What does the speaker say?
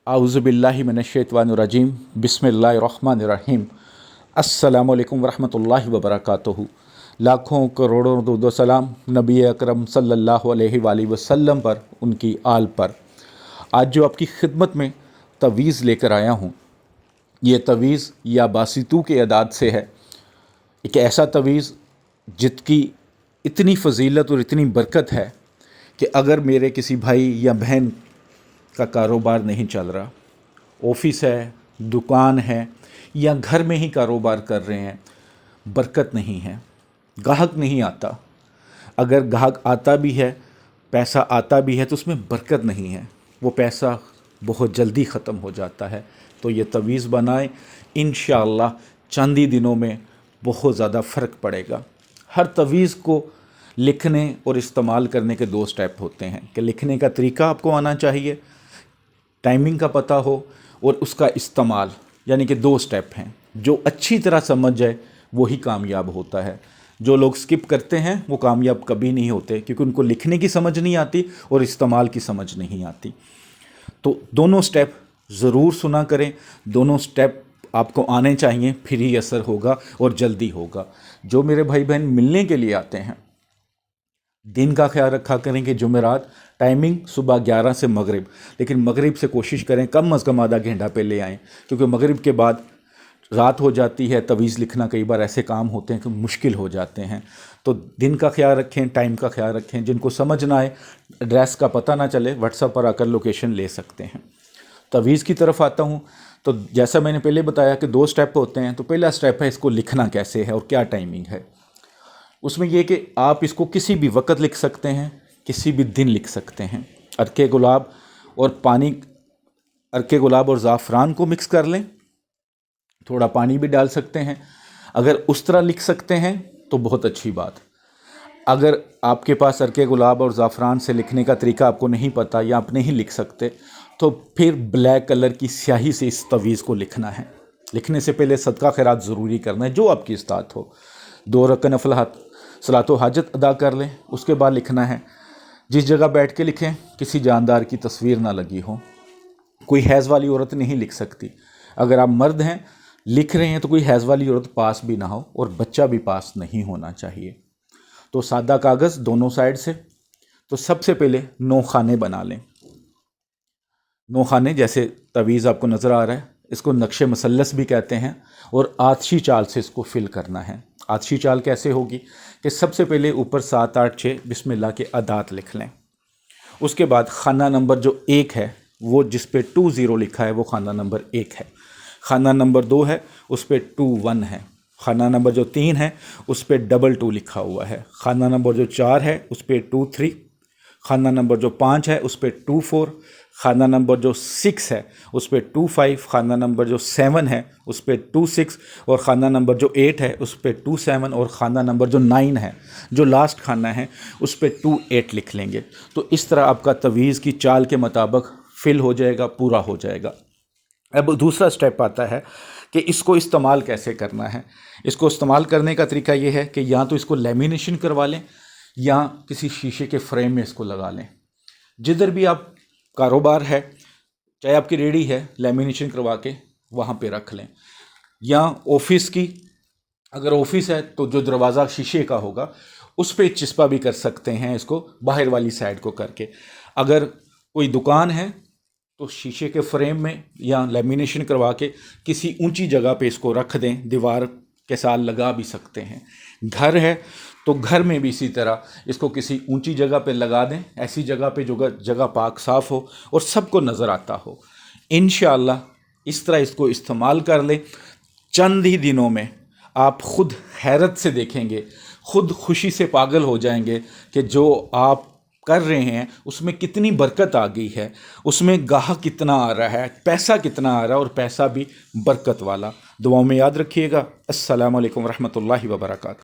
आउज़ुबिल्लाहि मिनश्शैतानिर्रजीम बिस्मिल्लाहिर्रहमानिर्रहीम। अस्सलामु अलैकुम वरहमतुल्लाहि वबरकातुहू। लाखों करोड़ों दुरूद सलाम नबी अकरम सल्लल्लाहु अलैहि वसल्लम पर, उनकी आल पर। आज जो आपकी खिदमत में तवीज़ लेकर आया हूँ, ये तवीज़ या बासितू के अदाद से है। एक ऐसा तवीज़ जिसकी इतनी फ़जीलत और इतनी बरकत है कि अगर मेरे किसी भाई या बहन का कारोबार नहीं चल रहा, ऑफिस है, दुकान है या घर में ही कारोबार कर रहे हैं, बरकत नहीं है, गाहक नहीं आता, अगर गाहक आता भी है, पैसा आता भी है तो उसमें बरकत नहीं है, वो पैसा बहुत जल्दी ख़त्म हो जाता है। तो ये तवीज़ बनाएं, इंशाअल्लाह चंद ही दिनों में बहुत ज़्यादा फ़र्क पड़ेगा। हर तवीज़ को लिखने और इस्तेमाल करने के दो स्टेप होते हैं कि लिखने का तरीका आपको आना चाहिए, टाइमिंग का पता हो, और उसका इस्तेमाल, यानी कि दो स्टेप हैं। जो अच्छी तरह समझ जाए वही कामयाब होता है। जो लोग स्किप करते हैं वो कामयाब कभी नहीं होते, क्योंकि उनको लिखने की समझ नहीं आती और इस्तेमाल की समझ नहीं आती। तो दोनों स्टेप ज़रूर सुना करें, दोनों स्टेप आपको आने चाहिए, फिर ही असर होगा और जल्दी होगा। जो मेरे भाई बहन मिलने के लिए आते हैं, दिन का ख्याल रखा करें कि जुमेरात टाइमिंग सुबह 11 से मगरिब, लेकिन मगरिब से कोशिश करें कम अज़ कम आधा घंटा पहले आएँ, क्योंकि मगरिब के बाद रात हो जाती है। तवीज़ लिखना कई बार ऐसे काम होते हैं कि मुश्किल हो जाते हैं। तो दिन का ख्याल रखें, टाइम का ख्याल रखें। जिनको समझ ना आए, एड्रेस का पता ना चले, व्हाट्सएप पर आकर लोकेशन ले सकते हैं। तवीज़ की तरफ आता हूँ तो जैसा मैंने पहले बताया कि दो स्टेप होते हैं। तो पहला स्टेप है इसको लिखना कैसे है और क्या टाइमिंग है। उसमें यह कि आप इसको किसी भी वक्त लिख सकते हैं, किसी भी दिन लिख सकते हैं। अर्के गुलाब और पानी, अर्के गुलाब और ज़ाफ़रान को मिक्स कर लें, थोड़ा पानी भी डाल सकते हैं। अगर उस तरह लिख सकते हैं तो बहुत अच्छी बात। अगर आपके पास अर्के गुलाब और ज़ाफ़रान से लिखने का तरीका आपको नहीं पता या आप नहीं लिख सकते, तो फिर ब्लैक कलर की स्याही से इस तवीज़ को लिखना है। लिखने से पहले सदका खैरात ज़रूरी करना है, जो आपकी इस्तात हो। 2 रकात नफल सलातो हाजत अदा कर लें, उसके बाद लिखना है। जिस जगह बैठ के लिखें किसी जानदार की तस्वीर ना लगी हो। कोई हैज़ वाली औरत नहीं लिख सकती। अगर आप मर्द हैं, लिख रहे हैं, तो कोई हैज़ वाली औरत पास भी ना हो और बच्चा भी पास नहीं होना चाहिए। तो सादा कागज़ दोनों साइड से। तो सबसे पहले 9 खाने बना लें। 9 खाने, जैसे तवीज़ आपको नज़र आ रहा है, इसको नक्शे मसल्लस भी कहते हैं, और आतशी चाल से इसको फिल करना है। आतशी चाल कैसे होगी कि सबसे पहले ऊपर 7, 8, 6 बिस्मिल्लाह के अदात लिख लें। उसके बाद खाना नंबर जो 1 है, वो जिस पे 20 लिखा है, वो खाना नंबर 1 है। खाना नंबर 2 है, उस पे 21 है। खाना नंबर जो 3 है, उस पे 22 लिखा हुआ है। खाना नंबर जो 4 है, उस पे 23। खाना नंबर जो 5 है, उस पे 24। खाना नंबर जो 6 है, उस पे 25। खाना नंबर जो 7 है, उस पे 26। और खाना नंबर जो 8 है, उस पे 27। और खाना नंबर जो 9 है, जो लास्ट खाना है, उस पे 28 लिख लेंगे। तो इस तरह आपका तवीज़ की चाल के मुताबिक फिल हो जाएगा, पूरा हो जाएगा। अब दूसरा स्टेप आता है कि इसको इस्तेमाल कैसे करना है। इसको इस्तेमाल करने का तरीका ये है कि या तो इसको लेमिनेशन करवा लें या किसी शीशे के फ्रेम में इसको लगा लें। जिधर भी आप कारोबार है, चाहे आपकी रेडी है, लेमिनेशन करवा के वहाँ पे रख लें। या ऑफिस की, अगर ऑफिस है तो जो दरवाज़ा शीशे का होगा उस पर चिस्पा भी कर सकते हैं, इसको बाहर वाली साइड को करके। अगर कोई दुकान है तो शीशे के फ्रेम में या लेमिनेशन करवा के किसी ऊंची जगह पे इसको रख दें, दीवार के साथ लगा भी सकते हैं। घर है तो घर में भी इसी तरह इसको किसी ऊंची जगह पे लगा दें, ऐसी जगह पे जो जगह पाक साफ़ हो और सबको नज़र आता हो। इंशाअल्लाह इस तरह इसको इस्तेमाल कर लें, चंद ही दिनों में आप खुद हैरत से देखेंगे, खुद खुशी से पागल हो जाएंगे कि जो आप कर रहे हैं उसमें कितनी बरकत आ गई है, उसमें गाहक कितना आ रहा है, पैसा कितना आ रहा है, और पैसा भी बरकत वाला। दुआओं में याद रखिएगा। अस्सलामु अलैकुम रहमतुल्लाहि व बरकातहू।